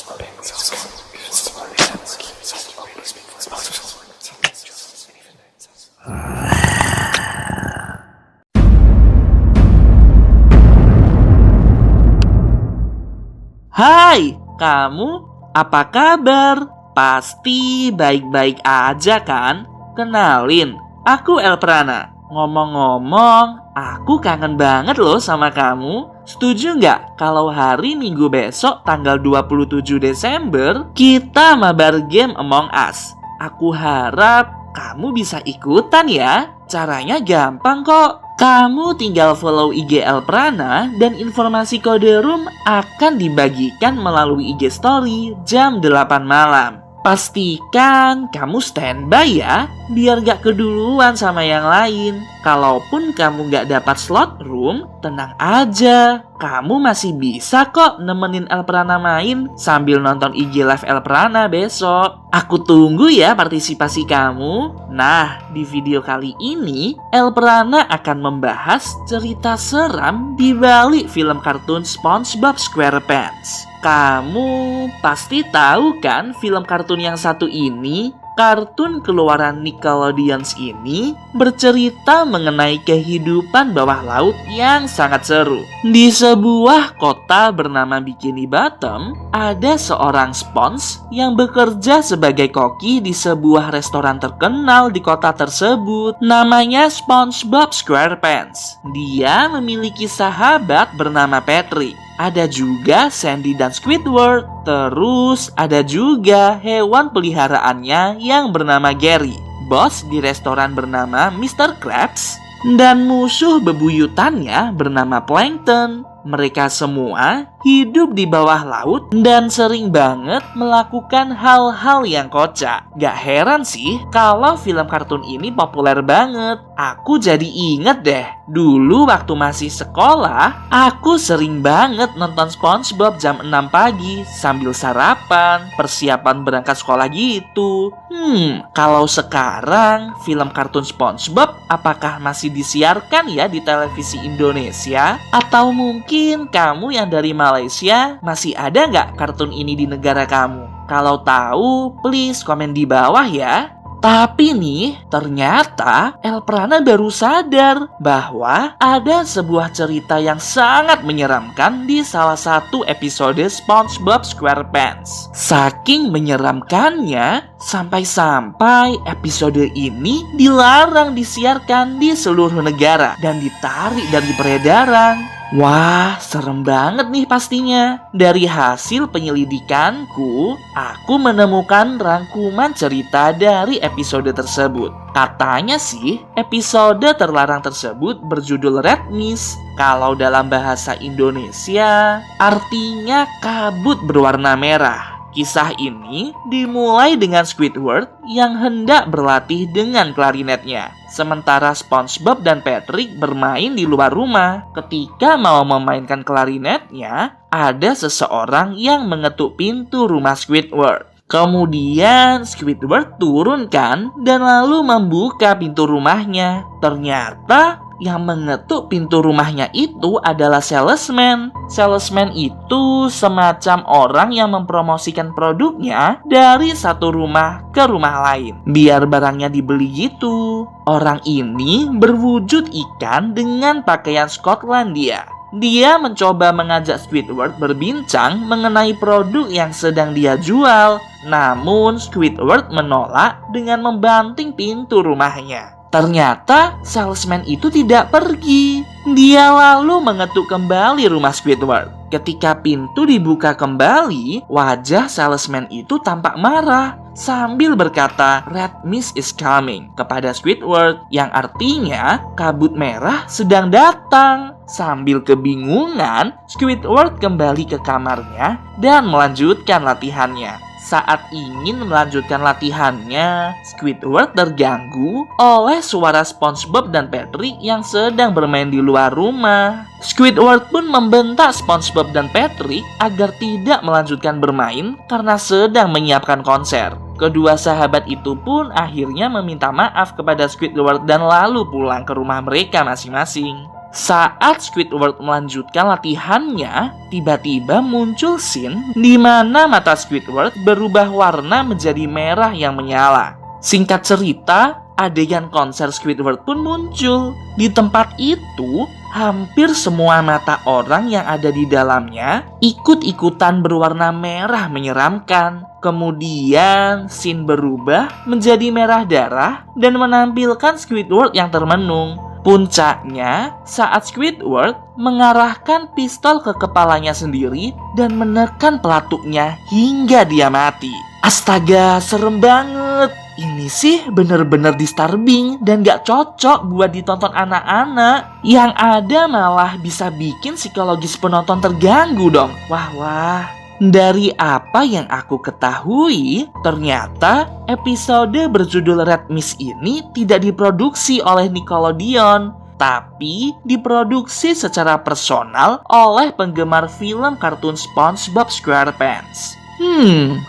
Hai, kamu apa kabar? Pasti baik-baik aja kan? Kenalin, aku Elprana. Ngomong-ngomong, aku kangen banget loh sama kamu. Setuju nggak kalau hari Minggu besok tanggal 27 Desember kita mabar game Among Us? Aku harap kamu bisa ikutan ya. Caranya gampang kok. Kamu tinggal follow IG Elprana dan informasi kode room akan dibagikan melalui IG Story jam 8 malam. Pastikan kamu standby ya, biar gak keduluan sama yang lain. Kalaupun kamu gak dapat slot room, tenang aja. Kamu masih bisa kok nemenin Elprana main sambil nonton IG Live Elprana besok. Aku tunggu ya partisipasi kamu. Nah, di video kali ini, Elprana akan membahas cerita seram di balik film kartun SpongeBob SquarePants. Kamu pasti tahu kan film kartun yang satu ini? Kartun keluaran Nickelodeon ini bercerita mengenai kehidupan bawah laut yang sangat seru. Di sebuah kota bernama Bikini Bottom, ada seorang Sponge yang bekerja sebagai koki di sebuah restoran terkenal di kota tersebut. Namanya SpongeBob SquarePants. Dia memiliki sahabat bernama Patrick. Ada juga Sandy dan Squidward. Terus ada juga hewan peliharaannya yang bernama Gary, bos di restoran bernama Mr. Krabs, dan musuh bebuyutannya bernama Plankton. Mereka semua hidup di bawah laut dan sering banget melakukan hal-hal yang kocak. Gak heran sih kalau film kartun ini populer banget. Aku jadi inget deh, dulu waktu masih sekolah, aku sering banget nonton SpongeBob jam 6 pagi sambil sarapan, persiapan berangkat sekolah gitu. Kalau sekarang film kartun SpongeBob apakah masih disiarkan ya di televisi Indonesia? Atau mungkin kamu yang dari Malaysia, masih ada nggak kartun ini di negara kamu? Kalau tahu, please komen di bawah ya. Tapi nih, ternyata Elprana baru sadar bahwa ada sebuah cerita yang sangat menyeramkan di salah satu episode SpongeBob SquarePants. Saking menyeramkannya, sampai-sampai episode ini dilarang disiarkan di seluruh negara dan ditarik dari peredaran. Wah, serem banget nih pastinya. Dari hasil penyelidikanku, aku menemukan rangkuman cerita dari episode tersebut. Katanya sih, episode terlarang tersebut berjudul Red Mist. Kalau dalam bahasa Indonesia, artinya kabut berwarna merah. Kisah ini dimulai dengan Squidward yang hendak berlatih dengan klarinetnya. Sementara SpongeBob dan Patrick bermain di luar rumah. Ketika mau memainkan klarinetnya, ada seseorang yang mengetuk pintu rumah Squidward. Kemudian Squidward turun kan dan lalu membuka pintu rumahnya. Ternyata yang mengetuk pintu rumahnya itu adalah salesman. Salesman itu semacam orang yang mempromosikan produknya dari satu rumah ke rumah lain, biar barangnya dibeli gitu. Orang ini berwujud ikan dengan pakaian Skotlandia. Dia mencoba mengajak Squidward berbincang mengenai produk yang sedang dia jual. Namun Squidward menolak dengan membanting pintu rumahnya. Ternyata salesman itu tidak pergi. Dia lalu mengetuk kembali rumah Squidward. Ketika pintu dibuka kembali, wajah salesman itu tampak marah sambil berkata, "Red mist is coming" kepada Squidward, yang artinya kabut merah sedang datang. Sambil kebingungan, Squidward kembali ke kamarnya dan melanjutkan latihannya. Saat ingin melanjutkan latihannya, Squidward terganggu oleh suara SpongeBob dan Patrick yang sedang bermain di luar rumah. Squidward pun membentak SpongeBob dan Patrick agar tidak melanjutkan bermain karena sedang menyiapkan konser. Kedua sahabat itu pun akhirnya meminta maaf kepada Squidward dan lalu pulang ke rumah mereka masing-masing. Saat Squidward melanjutkan latihannya, tiba-tiba muncul scene di mana mata Squidward berubah warna menjadi merah yang menyala. Singkat cerita, adegan konser Squidward pun muncul. Di tempat itu, hampir semua mata orang yang ada di dalamnya ikut-ikutan berwarna merah menyeramkan. Kemudian, scene berubah menjadi merah darah dan menampilkan Squidward yang termenung. Puncaknya, saat Squidward mengarahkan pistol ke kepalanya sendiri dan menekan pelatuknya hingga dia mati. Astaga, serem banget. Ini sih bener-bener disturbing dan gak cocok buat ditonton anak-anak. Yang ada malah bisa bikin psikologis penonton terganggu dong. Wah. Dari apa yang aku ketahui, ternyata episode berjudul Red Mist ini tidak diproduksi oleh Nickelodeon, tapi diproduksi secara personal oleh penggemar film kartun SpongeBob SquarePants.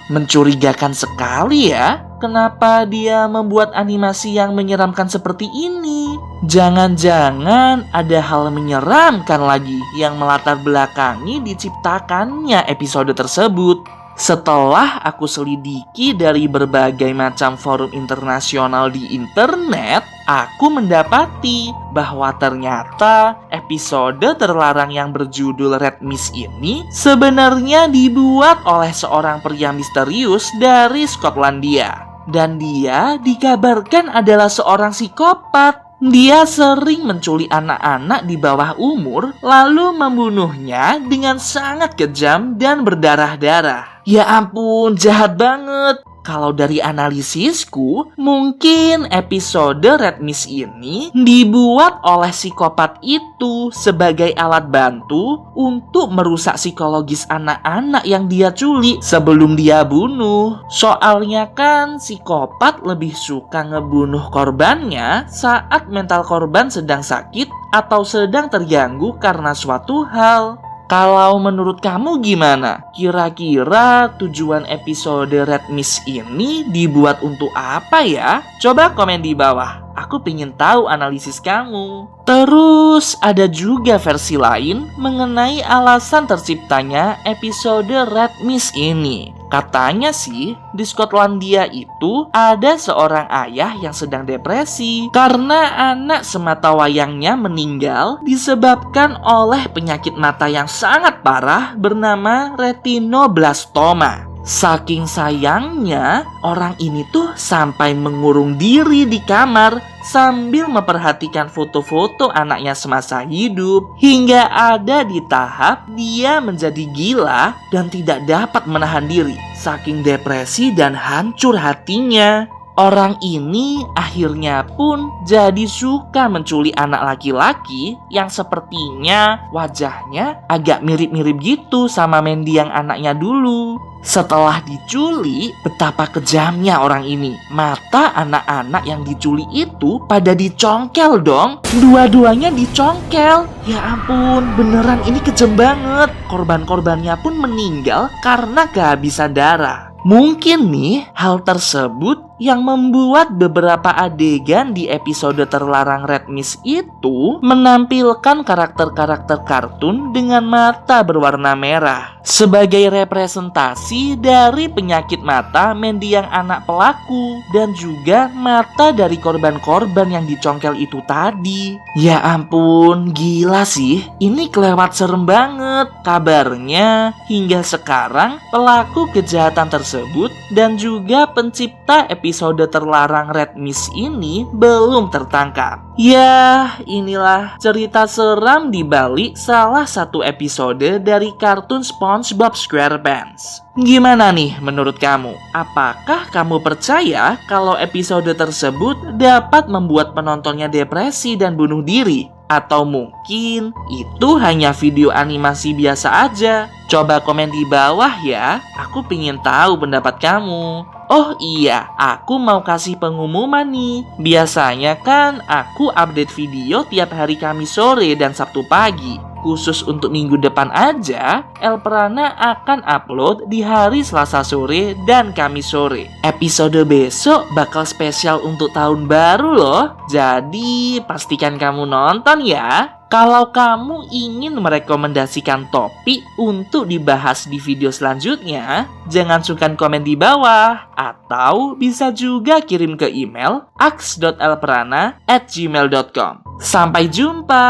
Mencurigakan sekali ya. Kenapa dia membuat animasi yang menyeramkan seperti ini? Jangan-jangan ada hal menyeramkan lagi yang melatar belakangi diciptakannya episode tersebut. Setelah aku selidiki dari berbagai macam forum internasional di internet, aku mendapati bahwa ternyata episode terlarang yang berjudul Red Mist ini sebenarnya dibuat oleh seorang pria misterius dari Skotlandia. Dan dia dikabarkan adalah seorang psikopat. Dia sering menculik anak-anak di bawah umur, lalu membunuhnya dengan sangat kejam dan berdarah-darah. Ya ampun, jahat banget. Kalau dari analisisku, mungkin episode Red Mist ini dibuat oleh psikopat itu sebagai alat bantu untuk merusak psikologis anak-anak yang dia culik sebelum dia bunuh. Soalnya kan psikopat lebih suka ngebunuh korbannya saat mental korban sedang sakit atau sedang terganggu karena suatu hal. Kalau menurut kamu gimana? Kira-kira tujuan episode Red Mist ini dibuat untuk apa ya? Coba komen di bawah. Aku pengen tahu analisis kamu. Terus ada juga versi lain mengenai alasan terciptanya episode Red Mist ini. Katanya sih, di Skotlandia itu ada seorang ayah yang sedang depresi karena anak semata wayangnya meninggal disebabkan oleh penyakit mata yang sangat parah bernama retinoblastoma. Saking sayangnya, orang ini tuh sampai mengurung diri di kamar sambil memperhatikan foto-foto anaknya semasa hidup, hingga ada di tahap dia menjadi gila dan tidak dapat menahan diri saking depresi dan hancur hatinya. Orang ini akhirnya pun jadi suka menculik anak laki-laki yang sepertinya wajahnya agak mirip-mirip gitu sama Mandy yang anaknya dulu. Setelah diculik, betapa kejamnya orang ini. Mata anak-anak yang diculik itu pada dicongkel dong. Dua-duanya dicongkel. Ya ampun, beneran ini kejam banget. Korban-korbannya pun meninggal karena kehabisan darah. Mungkin nih, hal tersebut yang membuat beberapa adegan di episode terlarang Red Mist itu menampilkan karakter-karakter kartun dengan mata berwarna merah sebagai representasi dari penyakit mata Mandy yang anak pelaku dan juga mata dari korban-korban yang dicongkel itu tadi. Ya ampun, gila sih. Ini kelewat serem banget. Kabarnya hingga sekarang pelaku kejahatan tersebut dan juga pencipta episode terlarang Red Mist ini belum tertangkap. Ya, inilah cerita seram di balik salah satu episode dari kartun SpongeBob SquarePants. Gimana nih menurut kamu? Apakah kamu percaya kalau episode tersebut dapat membuat penontonnya depresi dan bunuh diri? Atau mungkin itu hanya video animasi biasa aja? Coba komen di bawah ya, aku pengen tahu pendapat kamu. Oh iya, aku mau kasih pengumuman nih. Biasanya kan aku update video tiap hari Kamis sore dan Sabtu pagi. Khusus untuk minggu depan aja, Elprana akan upload di hari Selasa sore dan Kamis sore. Episode besok bakal spesial untuk tahun baru loh. Jadi pastikan kamu nonton ya. Kalau kamu ingin merekomendasikan topik untuk dibahas di video selanjutnya, jangan sungkan komen di bawah. Atau bisa juga kirim ke email aks.elprana@gmail.com. Sampai jumpa!